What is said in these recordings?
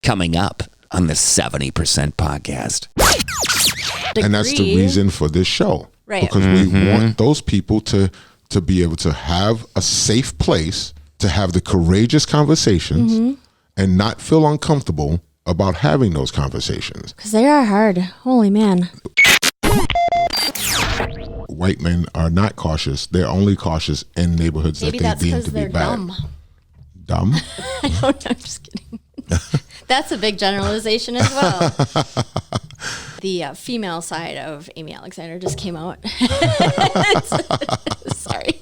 coming up on the 70% podcast. And that's the reason for this show. Right. Because we want those people to be able to have a safe place to have the courageous conversations and not feel uncomfortable about having those conversations. Because they are hard. Holy man. White men are not cautious. They're only cautious in neighborhoods Maybe that they deem to be they're bad. dumb. Dumb? I don't know. I'm just kidding. That's a big generalization as well. The female side of Amy Alexander just came out. Sorry.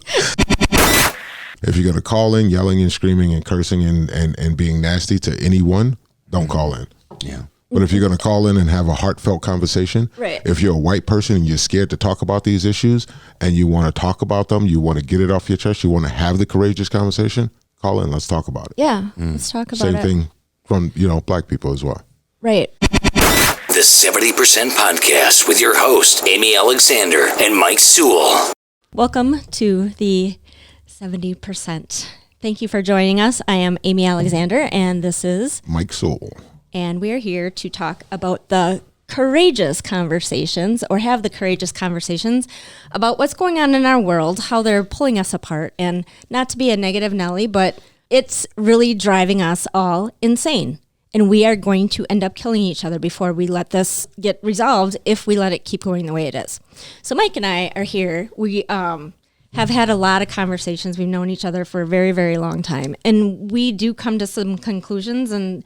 If you're going to call in yelling and screaming and cursing and being nasty to anyone, don't call in. Yeah. But if you're going to call in and have a heartfelt conversation, right. If you're a white person and you're scared to talk about these issues and you want to talk about them, you want to get it off your chest, you want to have the courageous conversation, call in. Let's talk about it. Yeah, let's talk about Same it. thing from, black people as well. Right. The 70% podcast with your host, Amy Alexander and Mike Sewell. Welcome to the 70%. Thank you for joining us. I am Amy Alexander, and this is Mike Sewell. And we're here to talk about the courageous conversations, or have the courageous conversations about what's going on in our world, how they're pulling us apart, and not to be a negative Nelly, but it's really driving us all insane. And we are going to end up killing each other before we let this get resolved if we let it keep going the way it is. So Mike and I are here. We have had a lot of conversations. We've known each other for a very, very long time. And we do come to some conclusions and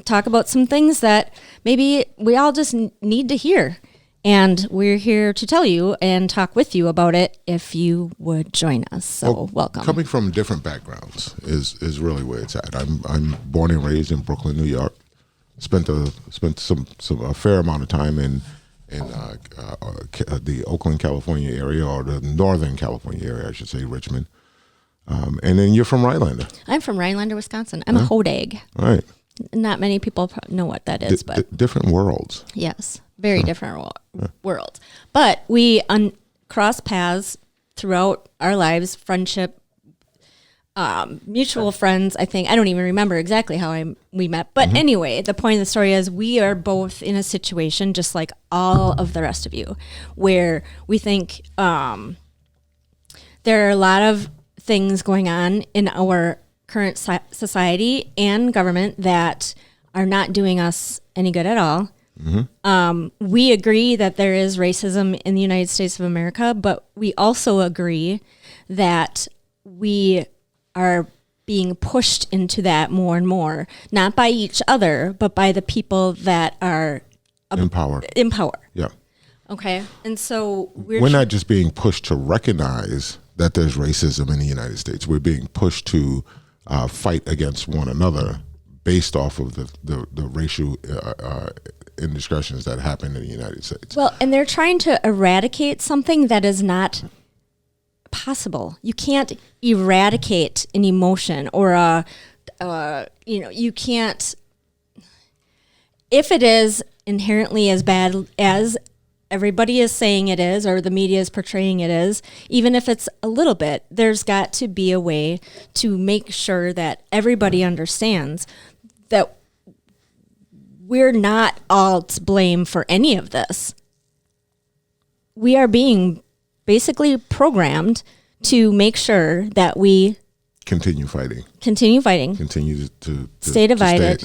talk about some things that maybe we all just need to hear. And we're here to tell you and talk with you about it if you would join us. So welcome. Coming from different backgrounds is really where it's at. I'm born and raised in Brooklyn, New York. Spent a fair amount of time in the Oakland, California area, or the Northern California area, I should say, Richmond. And then you're from Rhinelander. I'm from Rhinelander, Wisconsin. I'm a Hodag. All right. Not many people know what that is, but different worlds. Yes, very different worlds. But we cross paths throughout our lives, friendship, mutual friends. I think I don't even remember exactly how we met, but anyway, the point of the story is we are both in a situation just like all of the rest of you, where we think there are a lot of things going on in our current society and government that are not doing us any good at all. We agree that there is racism in the United States of America, but we also agree that we are being pushed into that more and more, not by each other, but by the people that are in power. Yeah. Okay. And so we're not just being pushed to recognize that there's racism in the United States. We're being pushed to fight against one another based off of the racial indiscretions that happen in the United States. Well, and they're trying to eradicate something that is not possible. You can't eradicate an emotion or you can't, if it is inherently as bad as everybody is saying it is, or the media is portraying it is, even if it's a little bit, there's got to be a way to make sure that everybody understands that we're not all to blame for any of this. We are being basically programmed to make sure that we continue fighting, continue to stay divided,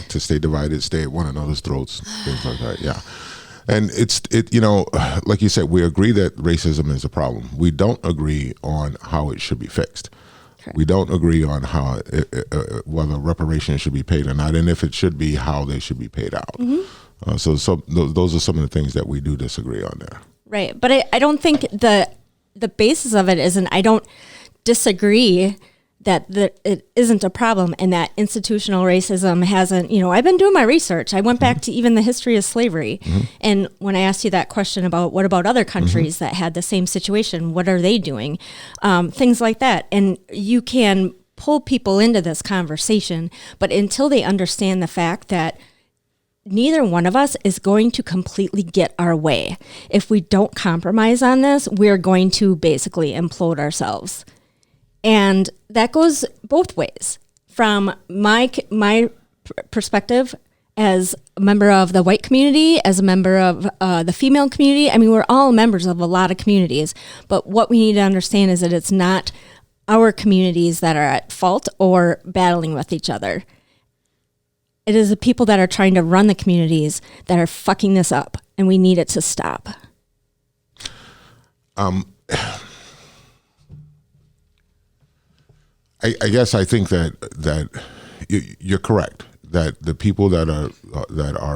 stay at one another's throats, things like that. Yeah. And like you said, we agree that racism is a problem. We don't agree on how it should be fixed. Correct. We don't agree on how whether reparations should be paid or not, and if it should be, how they should be paid out. So those are some of the things that we do disagree on there. Right, but I don't think the basis of it isn't. I don't disagree that it isn't a problem and that institutional racism hasn't. I've been doing my research. I went back to even the history of slavery, and when I asked you that question about what about other countries that had the same situation, what are they doing, things like that, and you can pull people into this conversation, but until they understand the fact that neither one of us is going to completely get our way. If we don't compromise on this, we're going to basically implode ourselves. And that goes both ways. From my perspective as a member of the white community, as a member of the female community. I mean, we're all members of a lot of communities, but what we need to understand is that it's not our communities that are at fault or battling with each other. It is the people that are trying to run the communities that are fucking this up, and we need it to stop. I guess I think that you're correct. That the people that are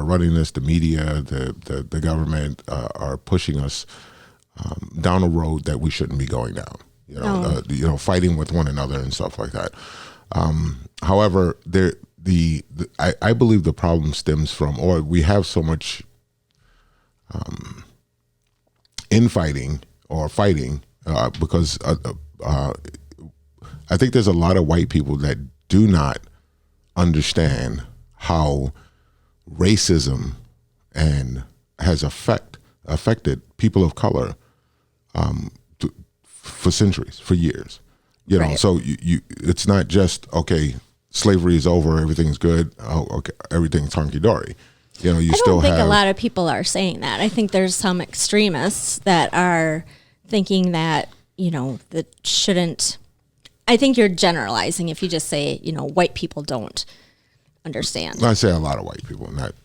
running this, the media, the government, are pushing us down a road that we shouldn't be going down. Fighting with one another and stuff like that. However, I believe the problem stems from, or we have so much infighting or fighting because I think there's a lot of white people that do not understand how racism has affected people of color for centuries, for years. Right. So it's not just, okay, slavery is over, everything's good, okay, everything's hunky-dory. I don't think a lot of people are saying that. I think there's some extremists that are thinking that, that shouldn't. I think you're generalizing if you just say, white people don't understand. I say a lot of white people, not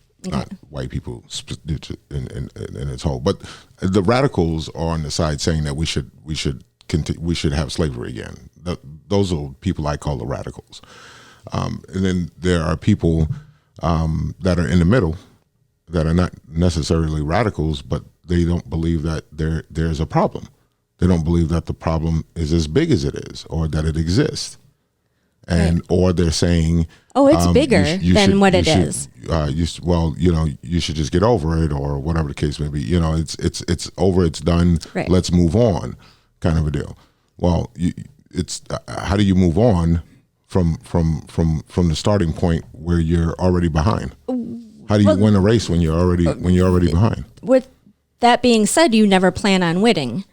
white people in its whole. But the radicals are on the side saying that we should have slavery again. Those are people I call the radicals. And then there are people that are in the middle that are not necessarily radicals, but they don't believe that there's a problem. They don't believe that the problem is as big as it is, or that it exists, or they're saying, "Oh, it's bigger than what it is." You should just get over it, or whatever the case may be. It's over, it's done. Right. Let's move on, kind of a deal. Well, it's how do you move on from the starting point where you're already behind? How do you win a race when you're already behind? With that being said, you never plan on winning.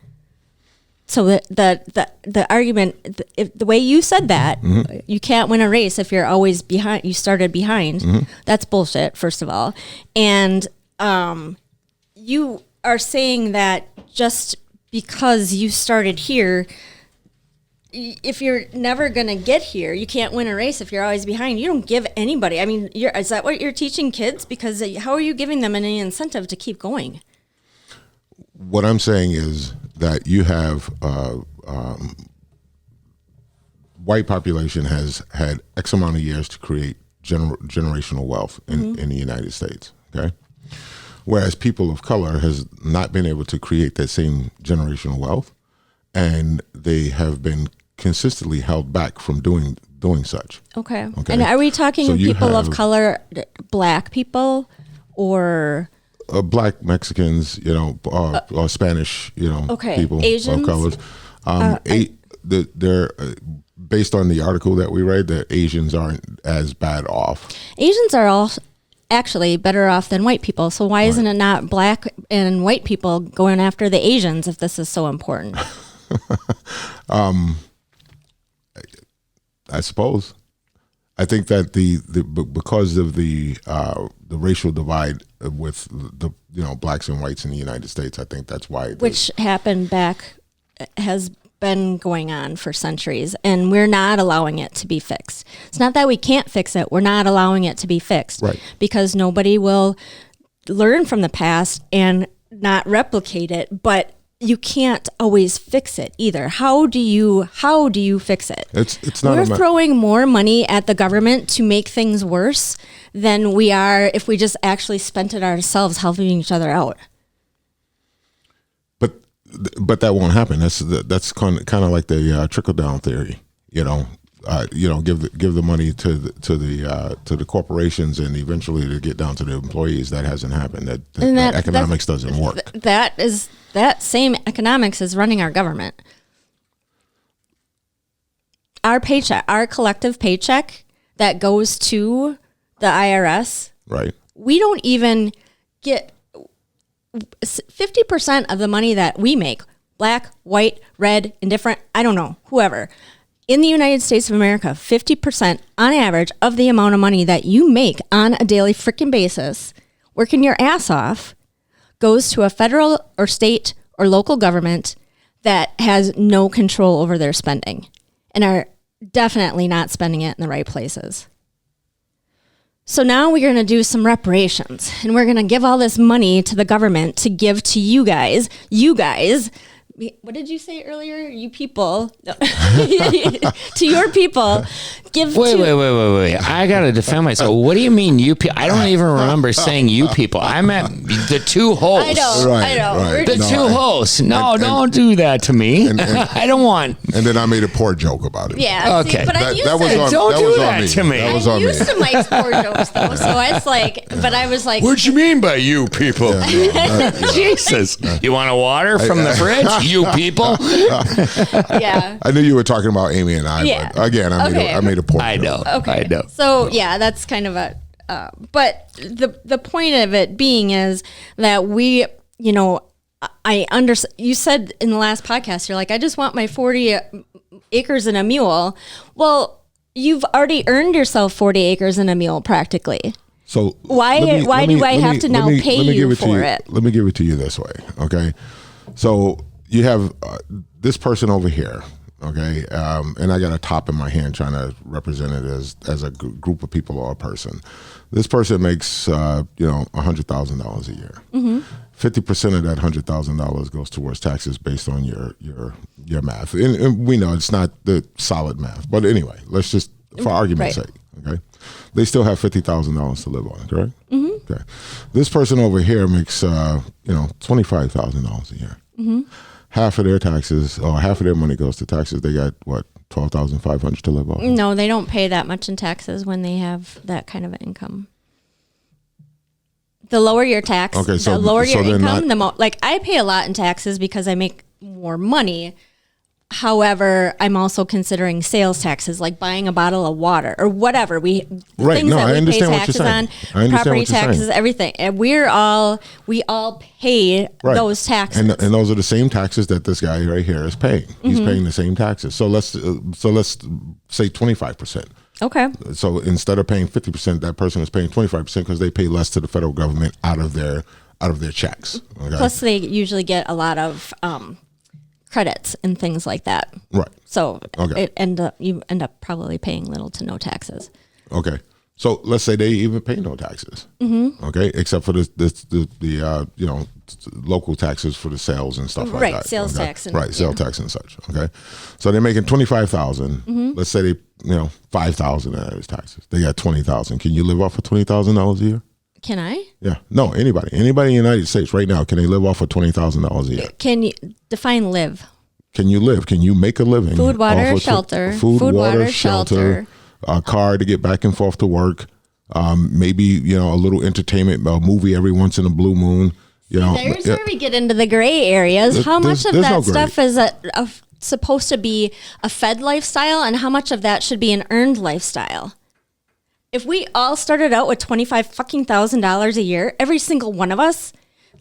So the argument, if the way you said that, mm-hmm. you can't win a race if you're always behind. You started behind. Mm-hmm. That's bullshit, first of all. And you are saying that just because you started here, if you're never going to get here, you can't win a race if you're always behind. You don't give anybody. I mean, is that what you're teaching kids? Because how are you giving them any incentive to keep going? What I'm saying is that you have white population has had X amount of years to create generational wealth in the United States, okay? Whereas people of color has not been able to create that same generational wealth, and they have been consistently held back from doing such. Okay. And are we talking people of color, black people, or... Black Mexicans, or Spanish, people Asians? of colors. They're based on the article that we read, that Asians aren't as bad off. Asians are all actually better off than white people. So why isn't it not black and white people going after the Asians if this is so important? I suppose. I think that because of the racial divide with the blacks and whites in the United States, I think that's why. Which has been going on for centuries, and we're not allowing it to be fixed. It's not that we can't fix it; we're not allowing it to be fixed, right? Because nobody will learn from the past and not replicate it, but. You can't always fix it either. How do you fix it? It's not. We're throwing more money at the government to make things worse than we are if we just actually spent it ourselves helping each other out. But that won't happen. That's kind of like the trickle down theory. Give the money to the corporations, and eventually to get down to the employees. That hasn't happened. That economics doesn't work. That same economics is running our government. Our paycheck, our collective paycheck that goes to the IRS. Right. We don't even get 50% of the money that we make, black, white, red, indifferent, I don't know, whoever. In the United States of America, 50% on average of the amount of money that you make on a daily freaking basis, working your ass off, goes to a federal or state or local government that has no control over their spending and are definitely not spending it in the right places. So now we're going to do some reparations, and we're going to give all this money to the government to give to you guys. You guys, what did you say earlier? You people, no. To your people, give. Wait! I gotta defend myself. What do you mean, you people? I don't even remember saying you people. I meant the two hosts. I know. Right, I know. right. The two hosts. No, don't do that to me. I don't want. And then I made a poor joke about it. Yeah. Okay. See, but I'm used That was to on, Don't that do was that on me. to me. That was on I'm me. used to Mike's poor jokes though, so it's like. But I was like, What you mean by you people? Jesus, you want a water from the fridge? You people. yeah. I knew you were talking about Amy and I, Yeah. but again, I made a poor I joke. know. Okay. I know. So yeah, that's kind of a. But the point of it being is that we, you know, I understand. You said in the last podcast, you're like, I just want my 40 acres and a mule. Well, you've already earned yourself 40 acres and a mule practically. So Why do I have to now pay you for it? Let me give it to you this way, okay? So you have this person over here, okay, and I got a top in my hand trying to represent it as a group of people or a person. This person makes $100,000 a year. 50% of that $100,000 goes towards taxes based on your math, and we know it's not the solid math, but anyway, let's just for argument's sake, okay. They still have $50,000 to live on, correct? Okay. This person over here makes $25,000 a year. Half of their taxes, or half of their money goes to taxes. They got what, $12,500 to live off? No, they don't pay that much in taxes when they have that kind of income. The lower your tax, the lower your income, the more. Like I pay a lot in taxes because I make more money. However, I'm also considering sales taxes, like buying a bottle of water or whatever. Right. No, I understand what you're saying. Property taxes, everything. And we all pay those taxes. And those are the same taxes that this guy right here is paying. He's paying the same taxes. So let's say 25%. Okay. So instead of paying 50%, that person is paying 25% because they pay less to the federal government out of their checks. Okay? Plus, they usually get a lot of credits and things like that. Right. So you end up probably paying little to no taxes. Okay. So let's say they even pay no taxes. Okay, except for the local taxes for the sales and stuff like that. Right, sales tax. Sales tax and such. Okay, so they're making $25,000. Let's say they $5,000 out of his taxes. They got $20,000. Can you live off of $20,000 a year? Can I? Yeah. No, anybody in the United States right now, can they live off of $20,000 a year? Can you define live? Can you live? Can you make a living? Food, water, shelter. Food, water, shelter. A car to get back and forth to work. Maybe a little entertainment, a movie every once in a blue moon. There's where we get into the gray areas. How much of that stuff is supposed to be a fed lifestyle, and how much of that should be an earned lifestyle? If we all started out with $25,000 a year, every single one of us,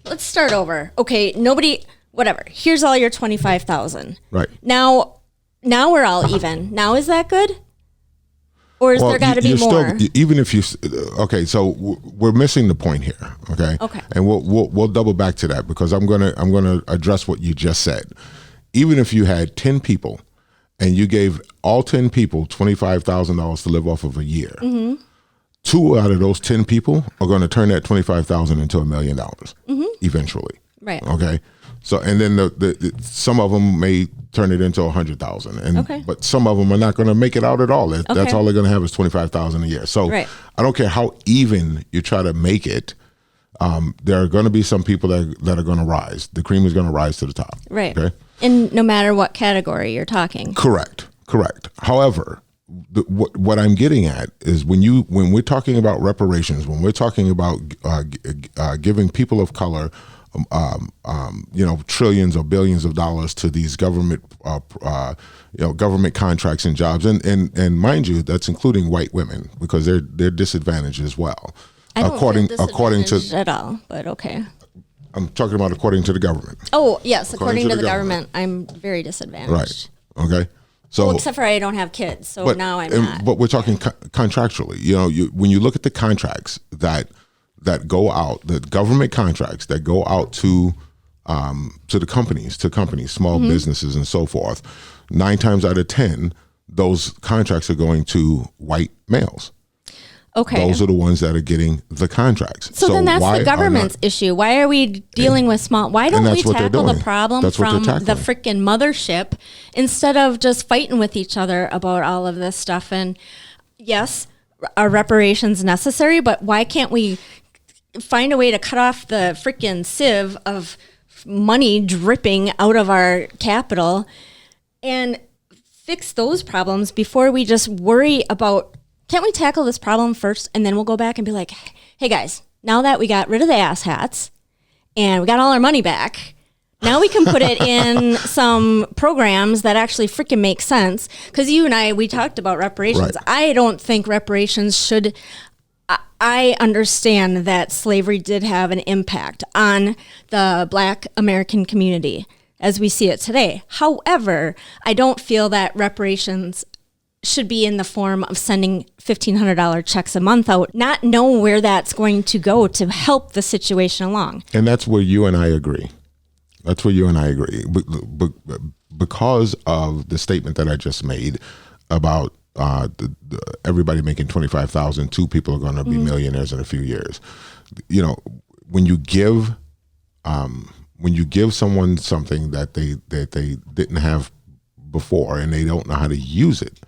let's start over. Okay, nobody, whatever. Here's all your $25,000. Right. Now we're all even. Now is that good? Or is there got to be more? Even if you, okay, so we're missing the point here. Okay. Okay. And we'll double back to that because I'm gonna address what you just said. Even if you had 10 people, and you gave all 10 people $25,000 to live off of a year, 2 out of those 10 people are going to turn that $25,000 into $1 million eventually. Right. Okay. So, and then the some of them may turn it into 100,000, and but some of them are not going to make it out at all. That's all they're going to have is 25,000 a year. So, I don't care how even you try to make it. There are going to be some people that are going to rise. The cream is going to rise to the top. Right. Okay. And no matter what category you're talking. Correct. However, what I'm getting at is when we're talking about reparations, when we're talking about giving people of color, trillions or billions of dollars to these government contracts and jobs, and mind you, that's including white women because they're disadvantaged as well. I don't feel disadvantaged at all, but okay. I'm talking about according to the government. Oh, yes. According to the government, I'm very disadvantaged. Right. Okay. So, well, except for I don't have kids, so now I'm not. But we're talking contractually. You know, when you look at the contracts that go out, the government contracts that go out to companies, small businesses, and so forth, 9 times out of 10, those contracts are going to white males. Okay. Those are the ones that are getting the contracts. So then that's the government's issue. Why are we dealing with small? Why don't we tackle the problem from the freaking mothership instead of just fighting with each other about all of this stuff? And yes, are reparations necessary? But why can't we find a way to cut off the freaking sieve of money dripping out of our capital and fix those problems before we just worry about? Can't we tackle this problem first, and then we'll go back and be like, hey, guys, now that we got rid of the asshats and we got all our money back, now we can put it in some programs that actually freaking make sense. Because you and I, we talked about reparations. Right. I don't think reparations should... I understand that slavery did have an impact on the Black American community as we see it today. However, I don't feel that reparations should be in the form of sending $1,500 checks a month out, not know where that's going to go to help the situation along. And that's where you and I agree. Because of the statement that I just made about everybody making $25,000, 2 people are going to be millionaires in a few years. You know, when you give someone something that they didn't have before and they don't know how to use it,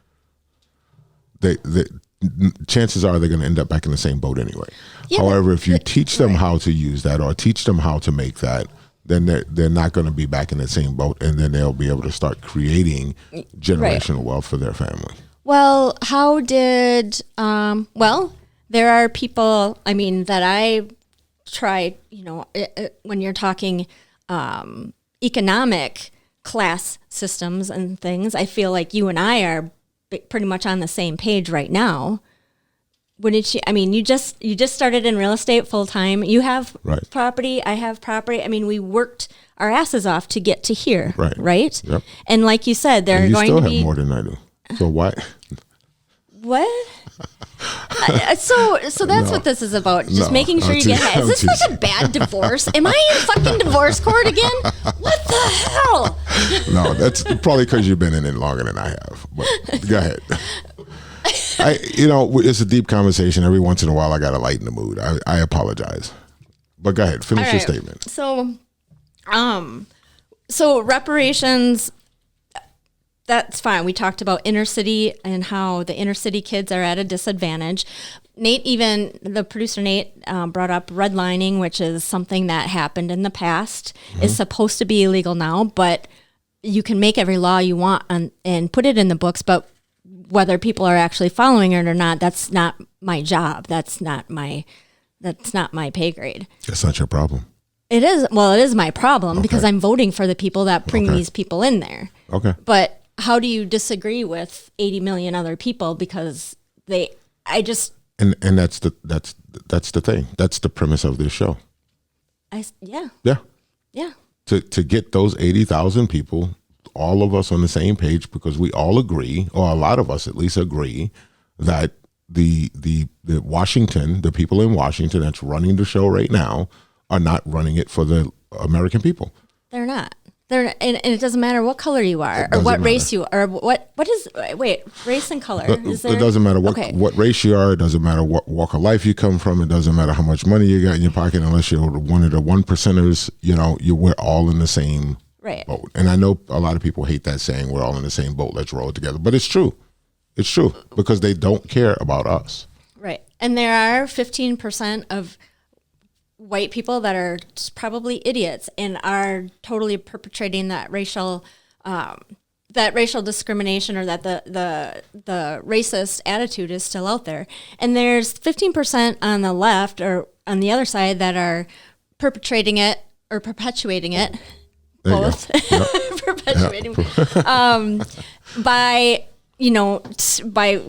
chances are they're going to end up back in the same boat anyway. Yeah, however, if you teach them how to use that or teach them how to make that, then they're not going to be back in the same boat, and then they'll be able to start creating generational wealth for their family. Well, how did, there are people, I mean, that I try, you know, when you're talking economic class systems and things, I feel like you and I are pretty much on the same page right now. Wouldn't you? I mean, you just started in real estate full time. You have property. I have property. I mean, we worked our asses off to get to here. Right. Yep. And like you said, there are going to be more than I do. So why? What? So that's what this is about. Just making sure you get ahead. Is this like a bad divorce? Am I in fucking divorce court again? What the hell? No, that's probably because you've been in it longer than I have. But go ahead. It's a deep conversation. Every once in a while, I got to lighten the mood. I apologize. But go ahead. Finish your statement. So reparations... That's fine. We talked about inner city and how the inner city kids are at a disadvantage. The producer Nate brought up redlining, which is something that happened in the past, is supposed to be illegal now, but you can make every law you want and put it in the books, but whether people are actually following it or not, that's not my job. That's not my pay grade. That's not your problem. It is. Well, it is my problem because I'm voting for the people that bring these people in there. Okay. But how do you disagree with 80 million other people because and that's the thing. That's the premise of this show. Yeah. To get those 80,000 people, all of us on the same page, because we all agree, or a lot of us at least agree, that the Washington, the people in Washington that's running the show right now, are not running it for the American people. They're not. And it doesn't matter what color you are or what race you are. Race and color. It doesn't matter what race you are. It doesn't matter what walk of life you come from. It doesn't matter how much money you got in your pocket, unless you're one of the 1%ers. We're all in the same boat. And I know a lot of people hate that saying, we're all in the same boat, let's roll it together. But it's true. It's true because they don't care about us. Right. And there are 15% of white people that are probably idiots and are totally perpetrating that racial discrimination, or that the racist attitude is still out there. And there's 15% on the left or on the other side that are perpetrating it or perpetuating it. Both. Yep. Perpetuating. By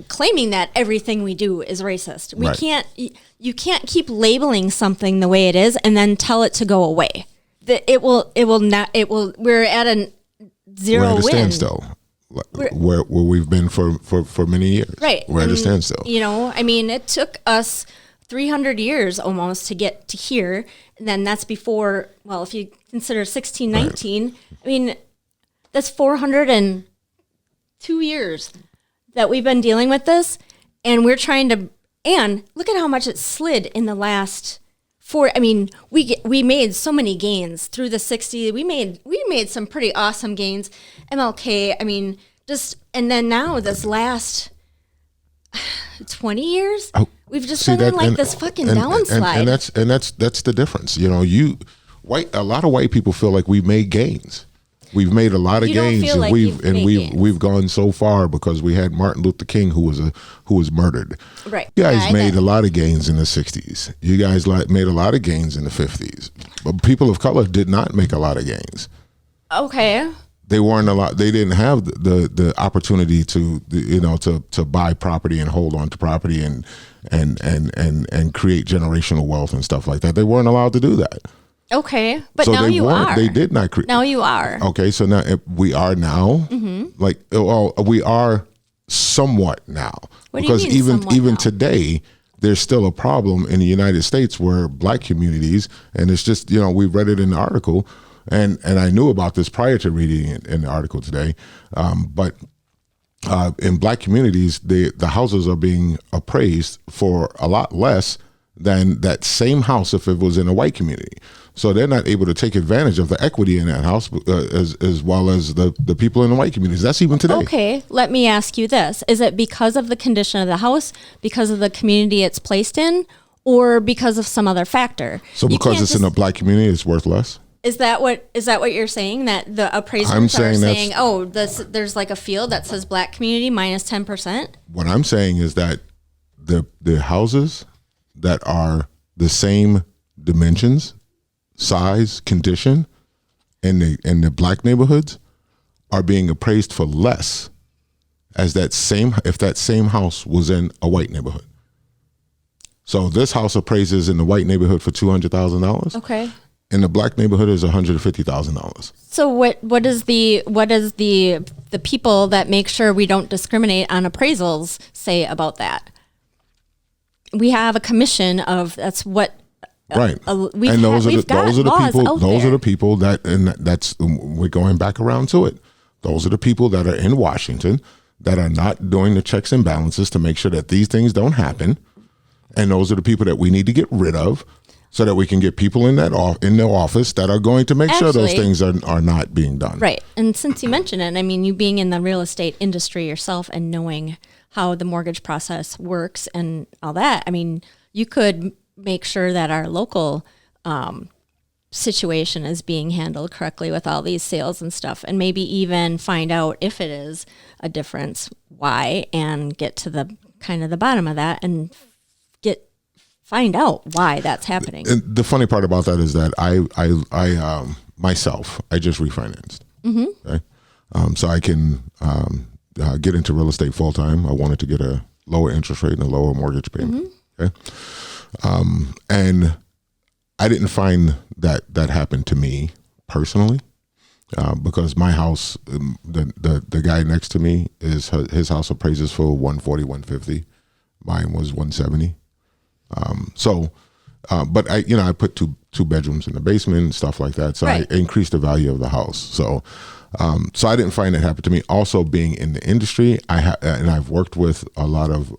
claiming that everything we do is racist. You can't keep labeling something the way it is and then tell it to go away. We're at a zero win. Standstill. where we've been for many years. Right. We're at a standstill. You know, I mean, it took us 300 years almost to get to here. And then that's before, well, if you consider 1619, right. I mean, that's 402 years that we've been dealing with this. And we're trying to, and look at how much it slid in the last we made so many gains through the 60s. We made some pretty awesome gains. MLK, I mean, and then now this last 20 years, we've just been in this fucking downslide. And that's the difference. You know, a lot of white people feel like we've made gains. We've made a lot of gains, and we've gone so far because we had Martin Luther King, who was murdered. Right. You guys made a lot of gains in the 60s. You guys made a lot of gains in the 50s. But people of color did not make a lot of gains. Okay. They weren't a lot. They didn't have the opportunity to buy property and hold on to property and create generational wealth and stuff like that. They weren't allowed to do that. Okay, but so now you are. They did not create. Now you are. Okay, so now we are now. Mm-hmm. We are somewhat now. What because do you mean even today, there's still a problem in the United States where black communities, and it's just we read it in the article, and I knew about this prior to reading it in the article today, but in black communities, the houses are being appraised for a lot less than that same house if it was in a white community. So they're not able to take advantage of the equity in that house as well as the people in the white communities. That's even today. Okay, let me ask you this. Is it because of the condition of the house, because of the community it's placed in, or because of some other factor? So because it's in a black community, it's worth less? Is that what you're saying? That the appraisers are saying, there's like a field that says black community minus 10%? What I'm saying is that the houses that are the same dimensions, size, condition in the black neighborhoods are being appraised for less if that same house was in a white neighborhood. So this house appraises in the white neighborhood for $200,000. Okay. In the black neighborhood is $150,000. So what is the people that make sure we don't discriminate on appraisals say about that? We have a commission of that's what. Right, and those are the people that, and that's we're going back around to it. Those are the people that are in Washington that are not doing the checks and balances to make sure that these things don't happen, and those are the people that we need to get rid of, so that we can get people in their office that are going to make sure those things are not being done. Right, and since you mentioned it, I mean, you being in the real estate industry yourself and knowing how the mortgage process works and all that, I mean, you could make sure that our local situation is being handled correctly with all these sales and stuff, and maybe even find out if it is a difference, why, and get to the kind of the bottom of that and find out why that's happening. And the funny part about that is that I myself, I just refinanced. Mm-hmm. Okay? So I can get into real estate full time. I wanted to get a lower interest rate and a lower mortgage payment. Mm-hmm. Okay. And I didn't find that happened to me personally, because my house, the guy next to me his house appraises for 140, 150. Mine was 170. But I put two bedrooms in the basement and stuff like that. So right. I increased the value of the house. So I didn't find it happen to me. Also being in the industry, and I've worked with a lot of,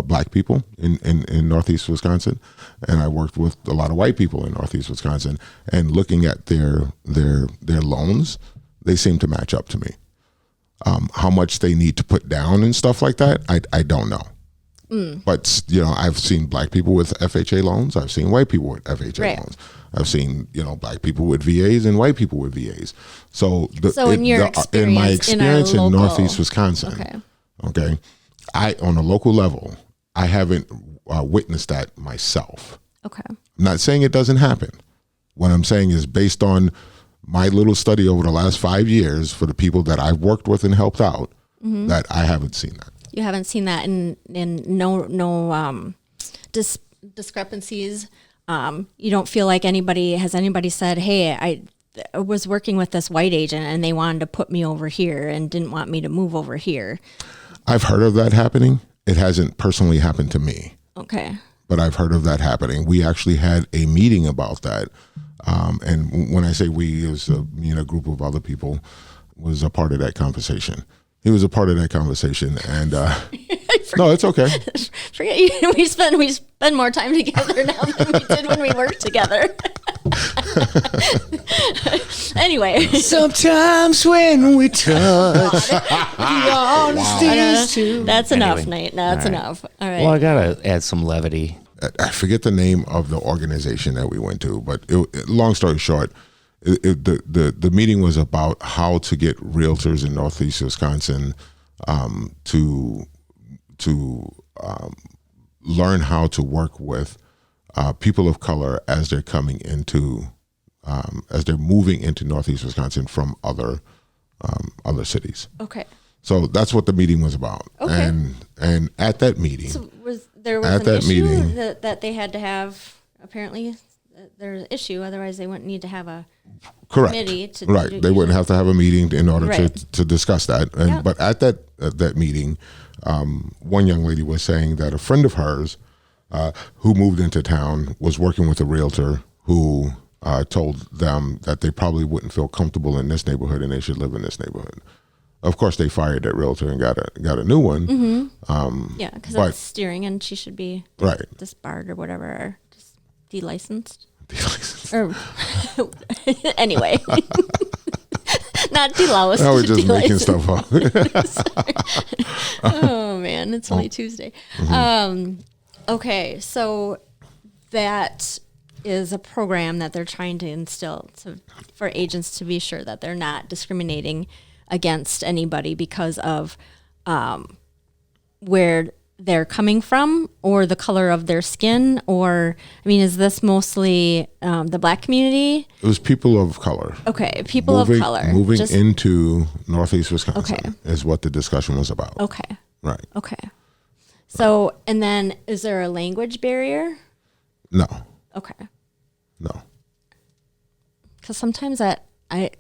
black people in Northeast Wisconsin, and I worked with a lot of white people in Northeast Wisconsin, and looking at their loans, they seem to match up to me. How much they need to put down and stuff like that, I don't know. Mm. But I've seen black people with FHA loans. I've seen white people with FHA loans. I've seen black people with VAs and white people with VAs. So in my experience in Northeast Wisconsin, okay, on a local level, I haven't witnessed that myself. Okay, I'm not saying it doesn't happen. What I'm saying is based on my little study over the last 5 years for the people that I've worked with and helped out, mm-hmm. that I haven't seen that. You haven't seen that in no discrepancies. You don't feel like anybody said, "Hey, was working with this white agent and they wanted to put me over here and didn't want me to move over here. I've heard of that happening. It hasn't personally happened to me. Okay. But I've heard of that happening. We actually had a meeting about that. And when I say we, it was me and a group of other people was a part of that conversation. He was a part of that conversation. And no, it's okay. Forget you. We spend more time together now than we did when we worked together. Anyway. Sometimes when we touch, the honesty is too. That's enough, Nate. That's enough. All right. Well, I got to add some levity. I forget the name of the organization that we went to, but long story short, the meeting was about how to get realtors in Northeast Wisconsin to learn how to work with people of color as they're coming into as they're moving into Northeast Wisconsin from other cities. Okay. So that's what the meeting was about. Okay. And at that meeting, So there was at an that issue meeting- that they had to have. Apparently, there's an issue. Otherwise, they wouldn't need to have a correct. committee to Right. do- They wouldn't have to have a meeting in order Right. to discuss that. And Yeah. but at that meeting, one young lady was saying that a friend of hers who moved into town was working with a realtor who told them that they probably wouldn't feel comfortable in this neighborhood and they should live in this neighborhood. Of course, they fired that realtor and got a new one. Mm-hmm. Yeah, because but- that's steering, and she should be Right. disbarred or whatever, or just delicensed. Or anyway, not deloused. Now we're just making delicensed. stuff up. Oh man, it's only Tuesday. Okay, so that is a program that they're trying to instill for agents to be sure that they're not discriminating against anybody because of where they're coming from or the color of their skin, or I mean, is this mostly the Black community? It was people of color. Okay, people of color moving Just- into Northeast Wisconsin Okay. is what the discussion was about. Okay, Right. okay. So, and then is there a language barrier? No. Okay. No. Because sometimes that's why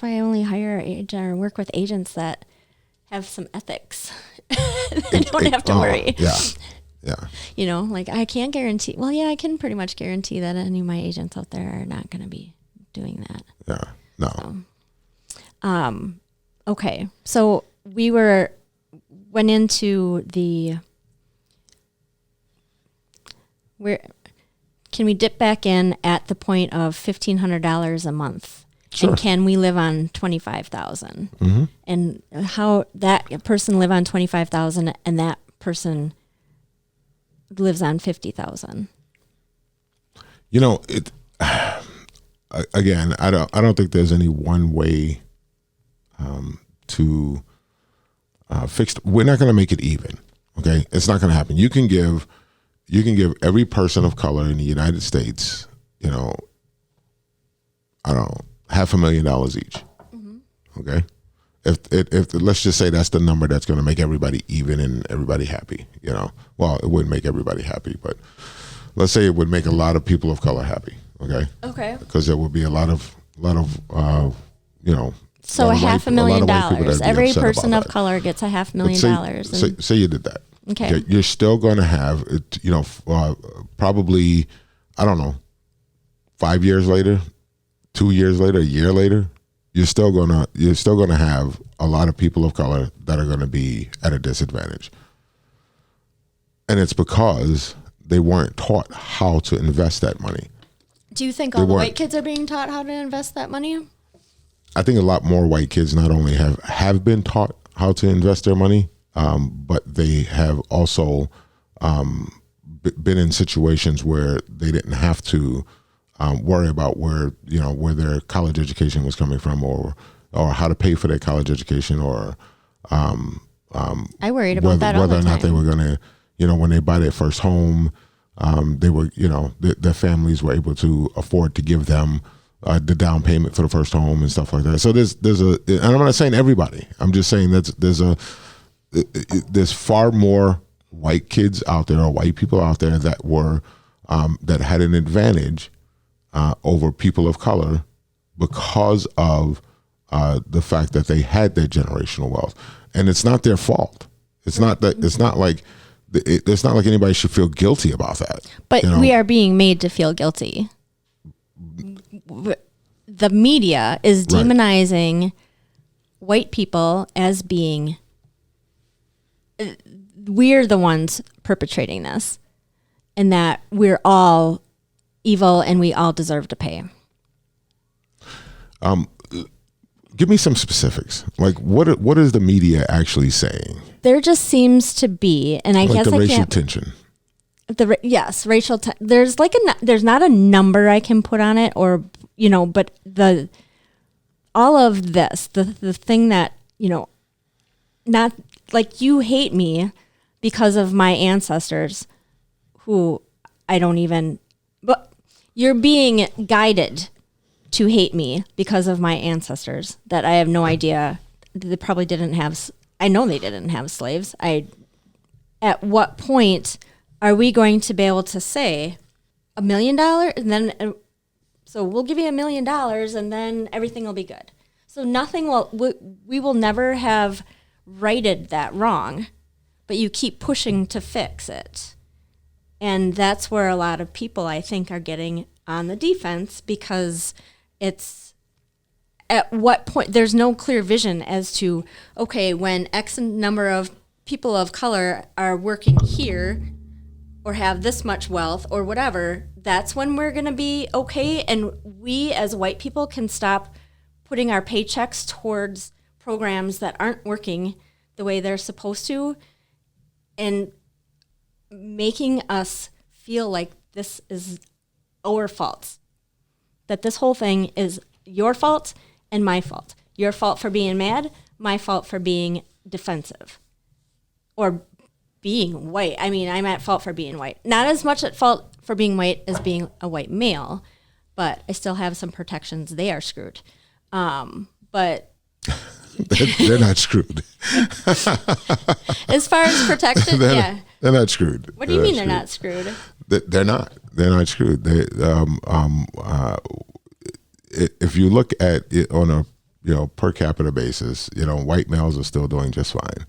I only hire or work with agents that have some ethics. They don't have to worry. Yeah. Yeah. Like I can't guarantee. Well, yeah, I can pretty much guarantee that any of my agents out there are not going to be doing that. Yeah. No. Okay, so we went into can we dip back in at the point of $1,500 a month? Sure. And can we live on $25,000? Mm-hmm. And how that person live on $25,000 and that person lives on $50,000? Again, I don't think there's any one way to fix. We're not going to make it even. Okay, it's not going to happen. You can give every person of color in the United States, I don't know, $500,000 each. Mm-hmm. Okay, if let's just say that's the number that's going to make everybody even and everybody happy. Well, it wouldn't make everybody happy, but let's say it would make a lot of people of color happy. Okay. Okay. Because there would be a lot of So a lot of white people that'd $500,000. be Every upset person about of that. color gets $500,000. Say you did that. Okay. You're still going to have, probably, I don't know, 5 years later, 2 years later, a year later, you're still gonna have a lot of people of color that are going to be at a disadvantage, and it's because they weren't taught how to invest that money. Do you think all the white kids are being taught how to invest that money? I think a lot more white kids not only have been taught how to invest their money, but they have also been in situations where they didn't have to worry about where their college education was coming from, or how to pay for their college education, or I worried about that all whether the or not they time. were going to, when they buy their first home, they were, their families were able to afford to give them the down payment for the first home and stuff like that. So and I'm not saying everybody. I'm just saying that there's far more white kids out there, or white people out there that were that had an advantage over people of color because of the fact that they had their generational wealth, and it's not their fault. It's not that. It's not like. It's not like anybody should feel guilty about that. But we are being made to feel guilty. The media is demonizing white people as being. We're the ones perpetrating this, and that we're all evil and we all deserve to pay. Give me some specifics. Like, what is the media actually saying? There just seems to be, and I guess the I racial can't. tension. Yes, racial. There's like there's not a number I can put on it, or but all of this, the thing that not like you hate me because of my ancestors, who I don't even. But you're being guided to hate me because of my ancestors that I have no idea. They probably didn't have. I know they didn't have slaves. At what point are we going to be able to say $1 million and then so we'll give you $1 million and then everything will be good? So nothing will. We will never have righted that wrong, but you keep pushing to fix it, and that's where a lot of people I think are getting on the defense because it's. At what point, there's no clear vision as to, okay, when X number of people of color are working here or have this much wealth or whatever, that's when we're going to be okay. And we as white people can stop putting our paychecks towards programs that aren't working the way they're supposed to and making us feel like this is our fault. That this whole thing is your fault and my fault. Your fault for being mad, my fault for being defensive. Or being white. I mean, I'm at fault for being white. Not as much at fault for being white as being a white male, but I still have some protections. They are screwed. But they're not screwed. As far as protection, yeah. They're not screwed. What do you mean they're not screwed? They're not. They're not screwed. If you look at it on a per capita basis, white males are still doing just fine.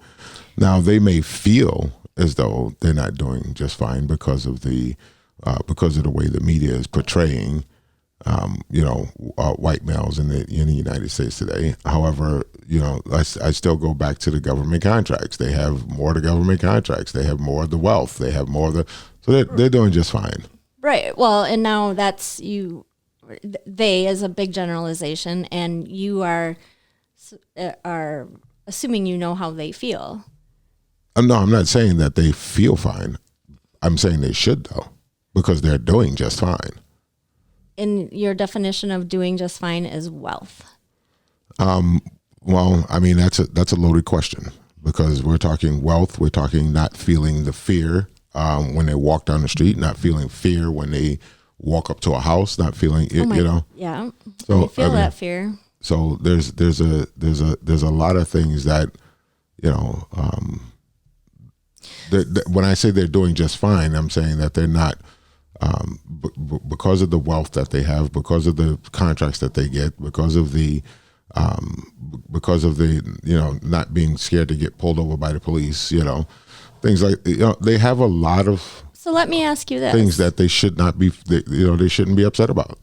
Now they may feel as though they're not doing just fine because of the way the media is portraying, white males in the United States today. However, I still go back to the government contracts. They have more of the government contracts. They have more of the wealth. They have more of the. So they're doing just fine. Right. Well, and now that's you. They is a big generalization, and you are assuming you know how they feel. No, I'm not saying that they feel fine. I'm saying they should, though, because they're doing just fine. And your definition of doing just fine is wealth. Well, I mean, that's a loaded question because we're talking wealth. We're talking not feeling the fear when they walk down the street, not feeling fear when they walk up to a house, not feeling it, Yeah. So I feel that fear. So there's a lot of things that, when I say they're doing just fine, I'm saying that they're not, because of the wealth that they have, because of the contracts that they get, because of the not being scared to get pulled over by the police, things like, they have a lot of. So let me ask you this. Things that they should not be, they shouldn't be upset about.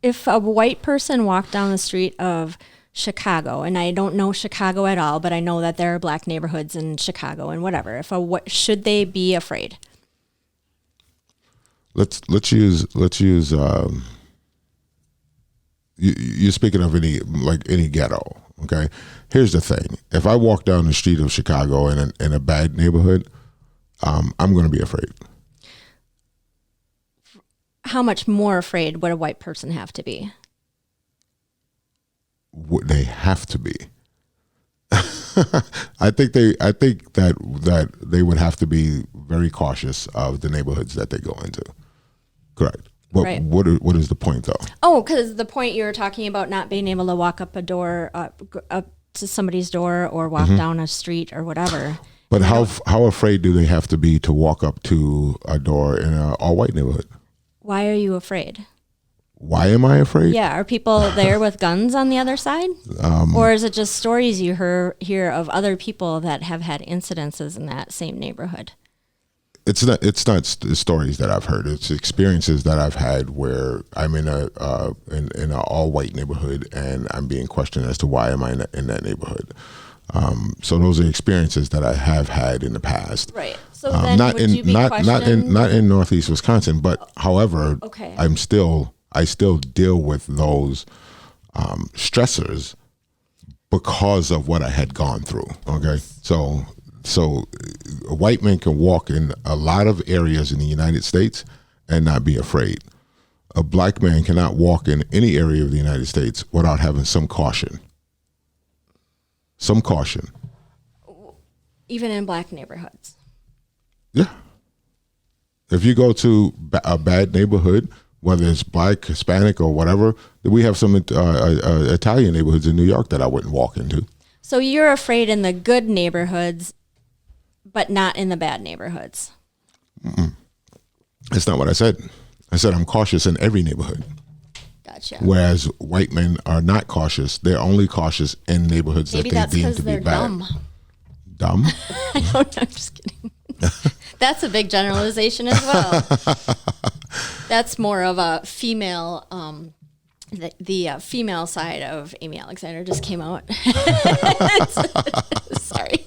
If a white person walked down the street of Chicago, and I don't know Chicago at all, but I know that there are black neighborhoods in Chicago and whatever. Should they be afraid? Let's use. You're speaking of any ghetto, okay? Here's the thing: if I walk down the street of Chicago in a bad neighborhood, I'm going to be afraid. How much more afraid would a white person have to be? They have to be. I think that they would have to be very cautious of the neighborhoods that they go into. Correct. But right. What is the point though? Oh, because the point you were talking about not being able to walk up a door, up to somebody's door, or walk down a street or whatever. But how afraid do they have to be to walk up to a door in an all-white neighborhood? Why are you afraid? Why am I afraid? Yeah, are people there with guns on the other side? Or is it just stories you hear of other people that have had incidences in that same neighborhood? It's not stories that I've heard. It's experiences that I've had where I'm in a in an all white neighborhood and I'm being questioned as to why am I in that neighborhood. So those are experiences that I have had in the past. Right. So then would you be questioned? Not in Northeast Wisconsin, but however, Okay. I still deal with those stressors because of what I had gone through. Okay, so a white man can walk in a lot of areas in the United States and not be afraid. A black man cannot walk in any area of the United States without having some caution. Some caution. Even in black neighborhoods. Yeah. If you go to a bad neighborhood, whether it's black, Hispanic, or whatever, we have some Italian neighborhoods in New York that I wouldn't walk into. So you're afraid in the good neighborhoods, but not in the bad neighborhoods. That's not what I said. I said I'm cautious in every neighborhood. Gotcha. Whereas white men are not cautious. They're only cautious in neighborhoods Maybe that they that's deem to because be they're bad. dumb. Dumb? I don't know. I'm just kidding. That's a big generalization as well. That's more of a female, the female side of Amy Alexander just came out. Sorry.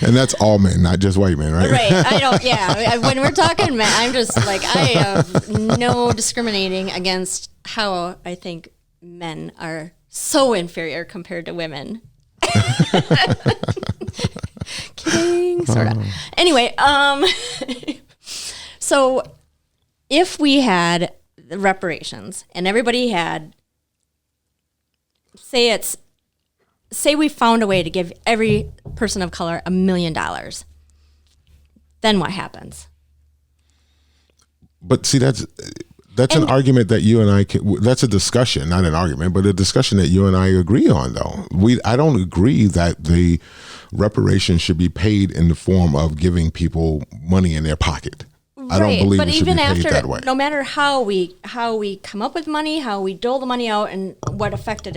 And that's all men, not just white men, right? Right. I don't, yeah. When we're talking men, I'm just like, I have no discriminating against how I think men are so inferior compared to women. Kidding, sort of. Anyway, so if we had reparations and everybody had, say we found a way to give every person of color $1 million, then what happens? But see, that's an argument that you and I can, that's a discussion, not an argument, but a discussion that you and I agree on, though. I don't agree that the reparations should be paid in the form of giving people money in their pocket. I don't believe it should be paid that way. No matter how we come up with money, how we dole the money out, and what effect it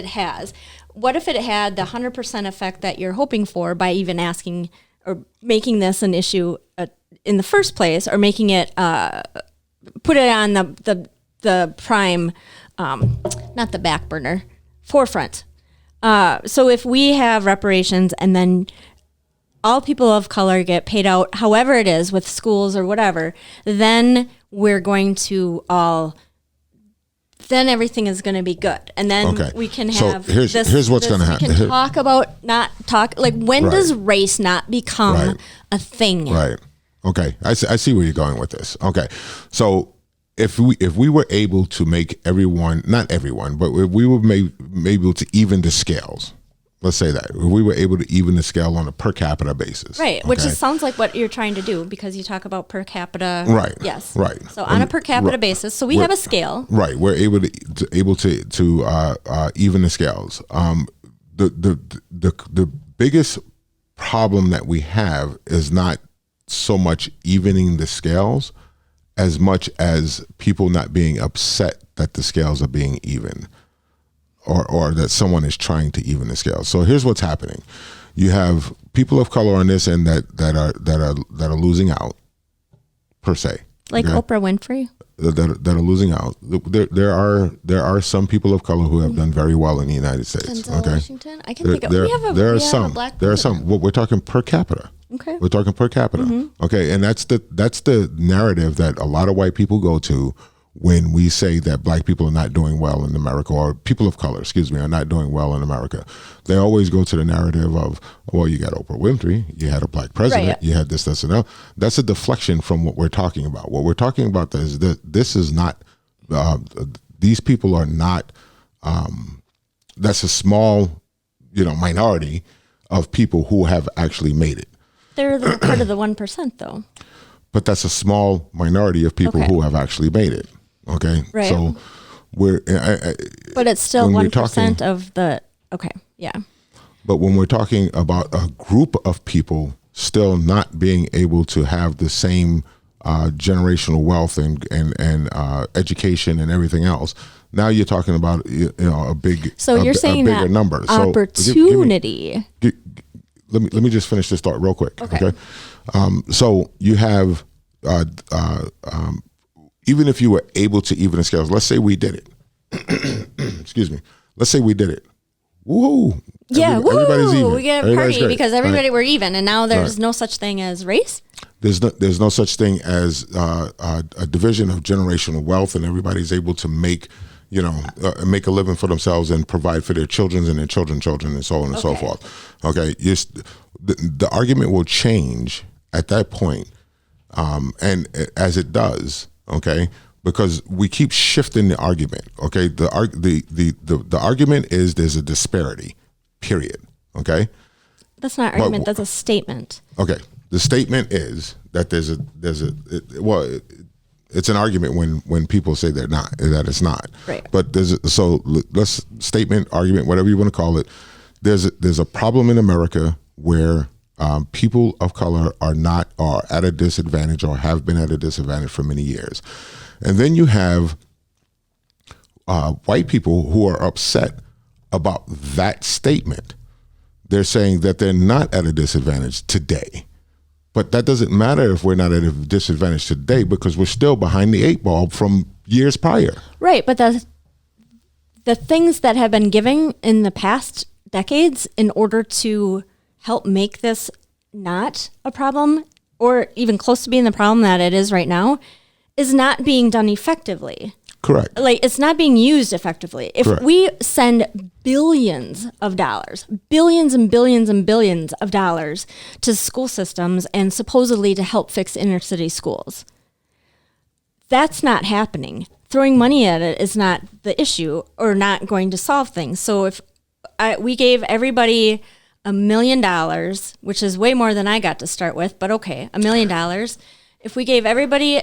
has. What if it had the 100% effect that you're hoping for by even asking or making this an issue in the first place, or making it put it on the prime, not the back burner, forefront. So if we have reparations and then all people of color get paid out, however it is, with schools or whatever, then we're going to then everything is going to be good. And then we can have here's what's going to happen. We can talk about, not talk, like when does race not become a thing? Right. Okay. I see where you're going with this. Okay. So if we were able to make everyone, not everyone, but if we were able to even the scales, let's say that, if we were able to even the scale on a per capita basis. Right, which sounds like what you're trying to do, because you talk about per capita. Right. Yes. Right. So on a per capita basis, so we have a scale. Right. We're able to even the scales. The biggest problem that we have is not so much evening the scales as much as people not being upset that the scales are being even, or that someone is trying to even the scales. So here's what's happening: you have people of color on this end that are losing out, per se, like Oprah Winfrey, that are losing out. There are some people of color who have done very well in the United States. Denzel Washington. I can think of. There are some. Well, we're talking per capita. Okay. We're talking per capita. Mm-hmm. Okay, and that's the narrative that a lot of white people go to when we say that black people are not doing well in America, or people of color, are not doing well in America. They always go to the narrative of, well, you got Oprah Winfrey, you had a black president, you had this, and that. That's a deflection from what we're talking about. What we're talking about is that this is not, these people are not, that's a small, minority of people who have actually made it. They're part of the 1%, though. But that's a small minority of people who have actually made it. Okay, right. So we're, but it's still 1% of the. Okay, yeah. But when we're talking about a group of people still not being able to have the same generational wealth and education and everything else. Now you're talking about a big So you're saying bigger that number. opportunity. Let me just finish this thought real quick. Okay. So you have even if you were able to even the scales, let's say we did it. Excuse me. Let's say we did it. Woohoo! Yeah, everybody's even. We get a Everybody's party great, because everybody right? were even, and now there's Right. no such thing as race. There's no such thing as a division of generational wealth, and everybody's able to make make a living for themselves and provide for their children and their children, and so on and so forth. Okay, the argument will change at that point, and as it does, okay, because we keep shifting the argument. Okay, the argument is there's a disparity, period. Okay. That's not argument. That's a statement. Okay. The statement is that it's an argument when people say that it's not. Right. But let's statement, argument, whatever you want to call it. There's a problem in America where people of color are at a disadvantage or have been at a disadvantage for many years. And then you have white people who are upset about that statement. They're saying that they're not at a disadvantage today. But that doesn't matter if we're not at a disadvantage today because we're still behind the 8 ball from years prior. Right, but the things that have been given in the past decades in order to help make this not a problem or even close to being the problem that it is right now is not being done effectively. Correct. Like, it's not being used effectively. If Correct. we send billions of dollars, billions and billions and billions of dollars to school systems and supposedly to help fix inner city schools, that's not happening. Throwing money at it is not the issue or not going to solve things. So if we gave everybody $1 million, which is way more than I got to start with, but okay, $1 million. If we gave everybody,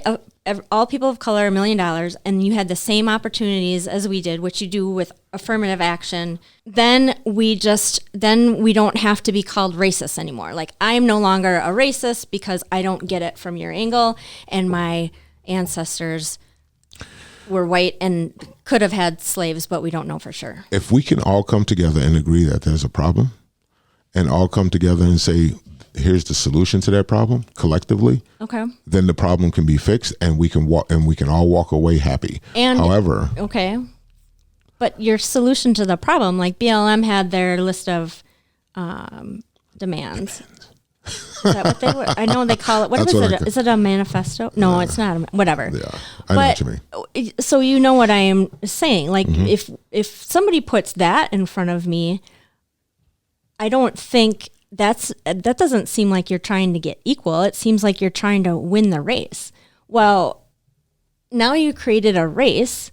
all people of color, $1 million, and you had the same opportunities as we did, which you do with affirmative action, then we don't have to be called racist anymore. Like, I am no longer a racist because I don't get it from your angle, and my ancestors were white and could have had slaves, but we don't know for sure. If we can all come together and agree that there's a problem and all come together and say, here's the solution to that problem collectively. Okay. Then the problem can be fixed and we can all walk away happy. And however, okay. But your solution to the problem, like BLM had their list of demands. Is that what they were? I know they call it. What That's was what it? Is it a manifesto? No, it's not. Whatever. yeah, I know what you mean. So you know what I am saying. Like, if somebody puts that in front of me, I don't think that doesn't seem like you're trying to get equal. It seems like you're trying to win the race. Well, now you created a race.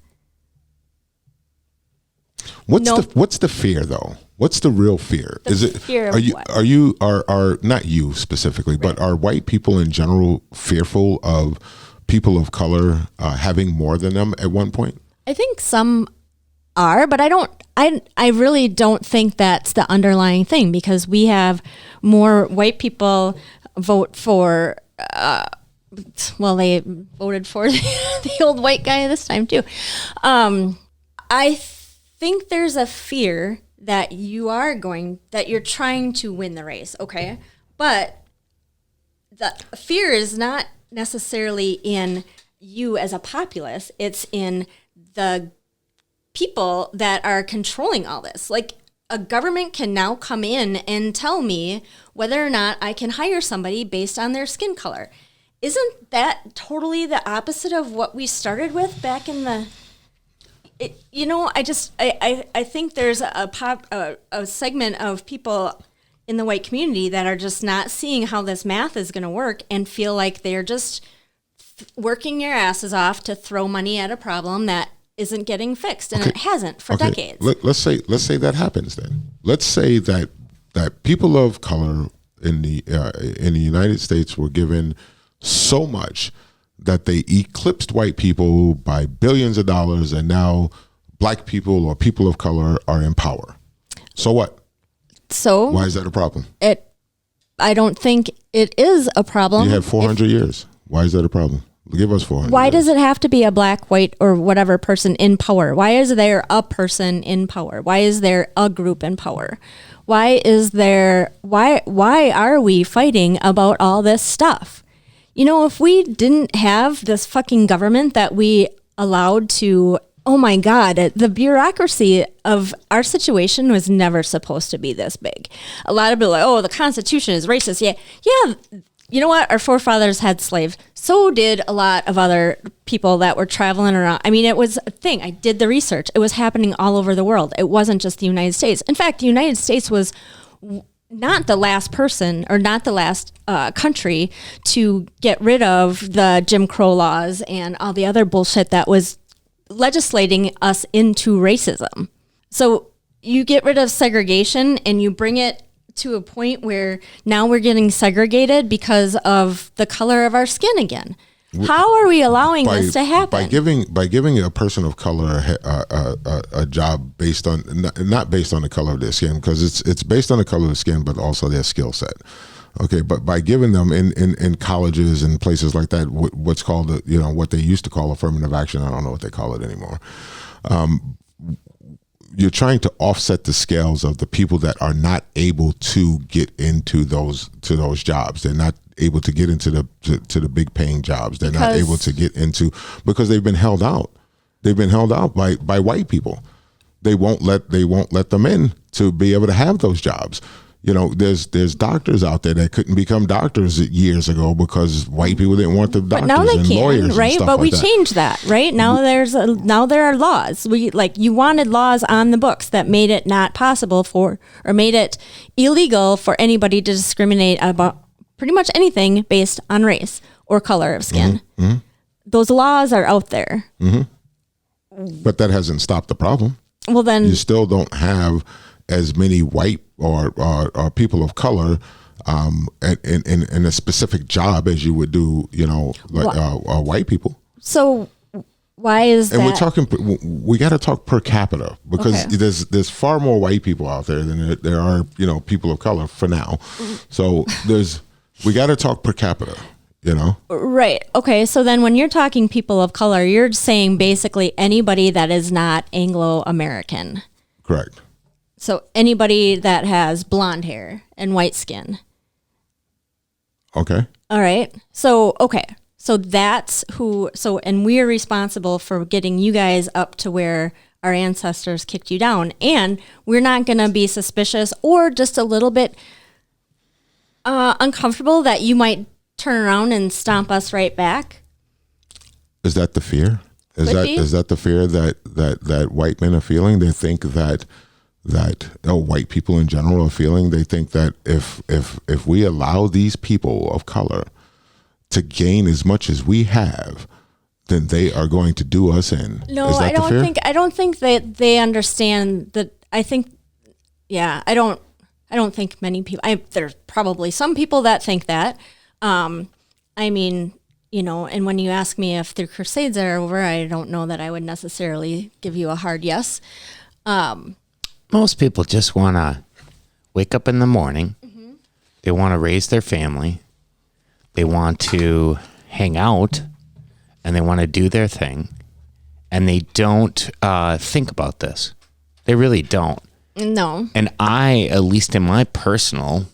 What's the fear though? What's the real fear? The Is it fear of what? Are not you specifically, but are white people in general fearful of people of color having more than them at one point? I think some are, but I really don't think that's the underlying thing, because we have more white people vote for, they voted for the old white guy this time too. I think there's a fear that you're trying to win the race. Okay. But the fear is not necessarily in you as a populace. It's in the people that are controlling all this. Like, a government can now come in and tell me whether or not I can hire somebody based on their skin color. Isn't that totally the opposite of what we started with back in the... I think there's a segment of people in the white community that are just not seeing how this math is going to work and feel like they're just working your asses off to throw money at a problem that isn't getting fixed, and it hasn't for decades. Let's say that happens then. Let's say that people of color in the United States were given so much that they eclipsed white people by billions of dollars, and now black people or people of color are in power. So what? So why is that a problem? I don't think it is a problem. You have 400 years. Why is that a problem? Give us 400. Why does it have to be a black, white, or whatever person in power? Why is there a person in power? Why is there a group in power? Why are we fighting about all this stuff? You know, if we didn't have this fucking government that we allowed to, oh my God, the bureaucracy of our situation was never supposed to be this big. A lot of people are like, oh, the Constitution is racist. Yeah. You know what? Our forefathers had slaves. So did a lot of other people that were traveling around. I mean, it was a thing. I did the research. It was happening all over the world. It wasn't just the United States. In fact, the United States was not the last person or not the last country to get rid of the Jim Crow laws and all the other bullshit that was legislating us into racism. So you get rid of segregation and you bring it to a point where now we're getting segregated because of the color of our skin again. How are we allowing this to happen? By giving a person of color a job based on not based on the color of their skin, because it's based on the color of the skin, but also their skill set. Okay, but by giving them in colleges and places like that, what's called what they used to call affirmative action. I don't know what they call it anymore. You're trying to offset the scales of the people that are not able to get into those jobs. They're not able to get into the big paying jobs. They're not able to get into because they've been held out. They've been held out by white people. They won't let them in to be able to have those jobs. You know, there's doctors out there that couldn't become doctors years ago because white people didn't want the doctors now they and can, lawyers, right? and stuff But we like that. changed that, right? Now there are laws. You wanted laws on the books that made it not possible made it illegal for anybody to discriminate about pretty much anything based on race or color of skin. Mm-hmm. Those laws are out there. Mm-hmm. But that hasn't stopped the problem. Well, then you still don't have as many white or people of color in a specific job as you would do, white people. So why is and that? We got to talk per capita because there's far more white people out there than there are, people of color for now. So we got to talk per capita, Right. Okay. So then when you're talking people of color, you're saying basically anybody that is not Anglo-American. Correct. So anybody that has blonde hair and white skin. Okay. All right. So, okay. So that's who, and we're responsible for getting you guys up to where our ancestors kicked you down. And we're not going to be suspicious or just a little bit uncomfortable that you might turn around and stomp us right back. Is that the fear? Is that the fear that white men are feeling? They think that white people in general are feeling. They think that if we allow these people of color to gain as much as we have, then they are going to do us in. No, I don't think that they understand that. I think, I don't think many people. There's probably some people that think that. I mean, and when you ask me if the Crusades are over, I don't know that I would necessarily give you a hard yes. Most people just want to wake up in the morning. Mm-hmm. They want to raise their family. They want to hang out, and they want to do their thing. And they don't think about this. They really don't. No. And at least in my personal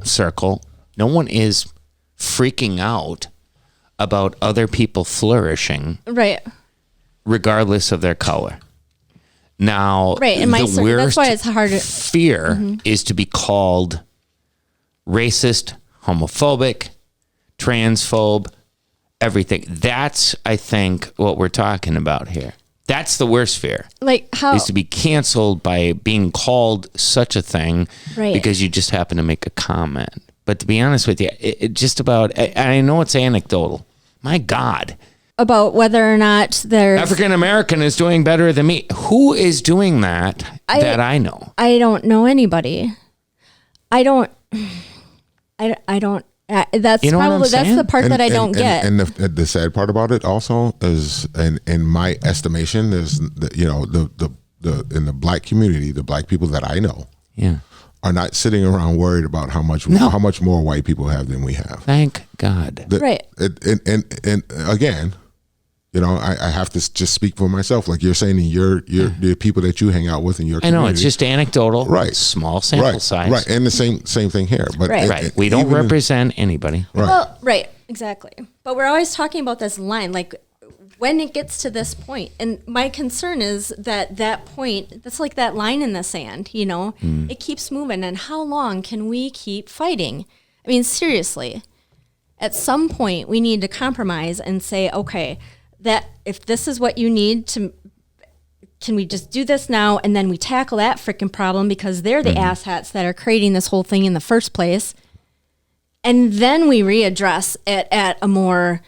circle, no one is freaking out about other people flourishing. Right. Regardless of their color. Now, right. In my circle, that's why it's hard. Fear is to be called racist, homophobic, transphobe, everything. That's, I think, what we're talking about here. That's the worst fear. Like how is to be canceled by being called such a thing because you just happen to make a comment. But to be honest with you, it just about, I know it's anecdotal. My God. About whether or not there's African American is doing better than me. Who is doing that I know? I don't know anybody. I don't. That's probably that's the part that I don't get. And the sad part about it also is, in my estimation, is in the black community, the black people that I know, are not sitting around worried about how much more white people have than we have. Thank God. Right. And again, you know, I have to just speak for myself. Like you're saying, the people that you hang out with in your community. I know, it's just anecdotal. Right. Small sample size. Right. And the same thing here. But Right. We don't represent anybody. Right. Well, right, exactly. But we're always talking about this line, like when it gets to this point. And my concern is that point, that's like that line in the sand, you know, it keeps moving. And how long can we keep fighting? I mean, seriously, at some point we need to compromise and say, okay, that if this is what you need to, can we just do this now? And then we tackle that freaking problem because they're the asshats that are creating this whole thing in the first place. And then we readdress it at a more,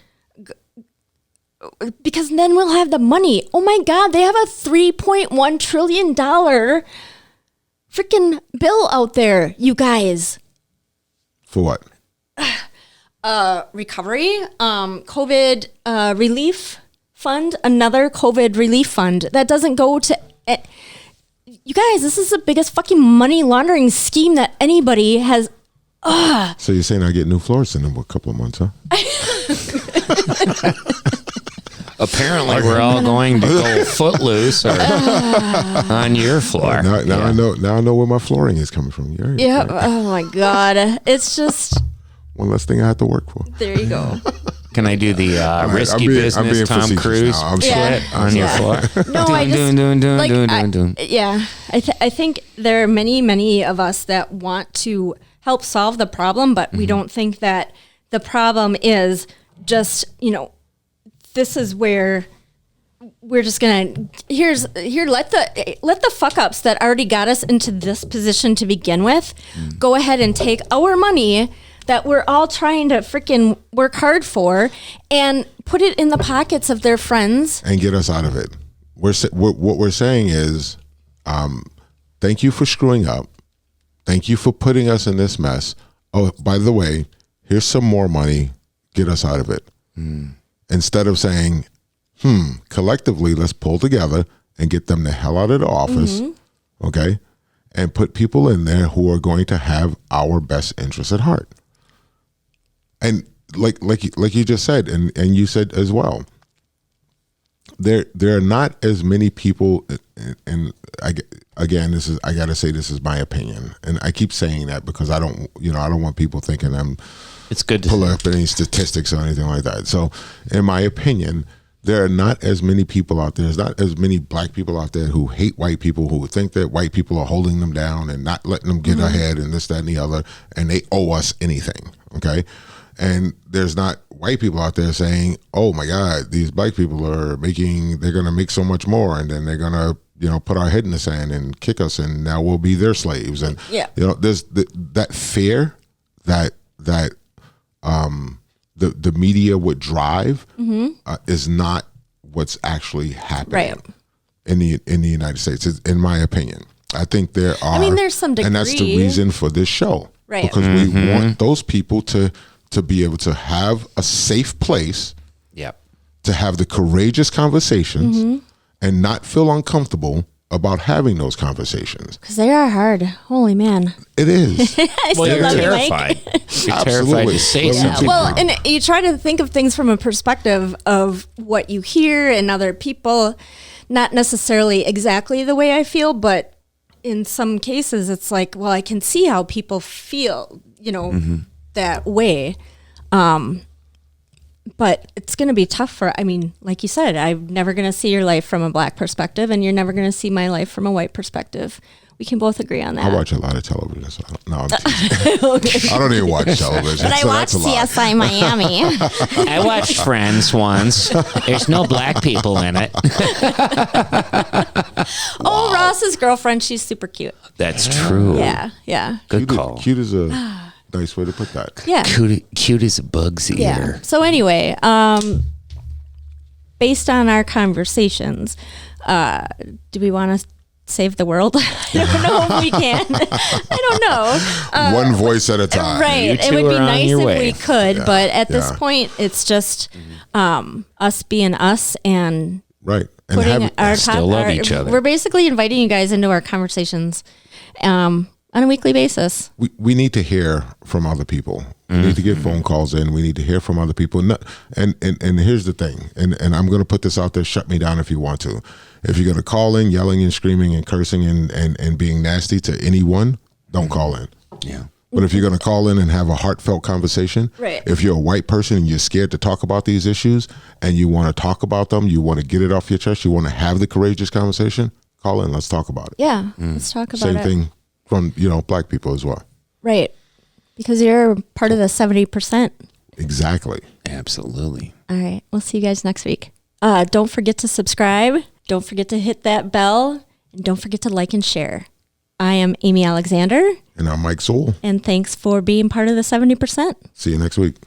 because then we'll have the money. Oh my God, they have a $3.1 trillion freaking bill out there, you guys. For what? Recovery, COVID relief fund, another COVID relief fund that doesn't go to. You guys, this is the biggest fucking money laundering scheme that anybody has. So you're saying I get new floors in a couple of months, huh? Apparently, we're all going to go footloose or on your floor. Now I know. Now I know where my flooring is coming from. Yeah. Oh my God. It's just. One less thing I have to work for. There you go. Can I do the risky I'm being business Tom facetious Cruise now. I'm split on your floor? No, I just yeah. I think there are many of us that want to help solve the problem, but we don't think that the problem is just, you know, this is where we're just gonna let the fuck ups that already got us into this position to begin with go ahead and take our money that we're all trying to freaking work hard for and put it in the pockets of their friends and get us out of it. What we're saying is, thank you for screwing up. Thank you for putting us in this mess. Oh, by the way, here's some more money. Get us out of it. Instead of saying, collectively, let's pull together and get them the hell out of the office. Okay. And put people in there who are going to have our best interests at heart. And like you just said, and you said as well, there are not as many people, and I gotta say this is my opinion, and I keep saying that because I don't want people thinking I'm it's good to pull up any statistics or anything like that. So, in my opinion, there are not as many people out there. There's not as many black people out there who hate white people, who think that white people are holding them down and not letting them get ahead and this, that, and the other, and they owe us anything. Okay. And there's not white people out there saying, oh my God, these black people they're going to make so much more. And then they're going to, put our head in the sand and kick us and now we'll be their slaves. And, there's that fear that the media would drive is not what's actually happening in the United States, in my opinion. I think there are. I mean, there's some degree. And that's the reason for this show. Right. Because we want those people to be able to have a safe place, to have the courageous conversations and not feel uncomfortable about having those conversations. Because they are hard. Holy man. It is. Well, you're terrified. You're terrified to say something. Well, and you try to think of things from a perspective of what you hear and other people, not necessarily exactly the way I feel, but in some cases it's like, well, I can see how people feel, that way. But it's going to be tough like you said, I'm never going to see your life from a black perspective and you're never going to see my life from a white perspective. We can both agree on that. I watch a lot of television. So I'm teasing. I don't even watch television. But I watch CSI Miami. I watched Friends once. There's no black people in it. Oh, Ross's girlfriend. She's super cute. That's true. Yeah. Good call. Cute is a nice way to put that. Yeah. Cute as a bug's ear. Yeah. So anyway, based on our conversations, do we want to save the world? I don't know if we can. I don't know. One voice at a time. Right. It would be nice if we could, but at this point, it's just us being us and right. And putting still love each other. We're basically inviting you guys into our conversations. on a weekly basis. We need to hear from other people. We need to get phone calls in. We need to hear from other people. And here's the thing, and I'm going to put this out there, shut me down if you want to. If you're going to call in yelling and screaming and cursing and being nasty to anyone, don't call in. Yeah. But if you're going to call in and have a heartfelt conversation, Right. if you're a white person and you're scared to talk about these issues and you want to talk about them, you want to get it off your chest, you want to have the courageous conversation, call in. Let's talk about it. Yeah, let's talk about Same it. thing from, black people as well. Right. Because you're part of the 70%. Exactly. Absolutely. All right. We'll see you guys next week. Don't forget to subscribe. Don't forget to hit that bell. And don't forget to like and share. I am Amy Alexander. And I'm Mike Sewell. And thanks for being part of the 70%. See you next week.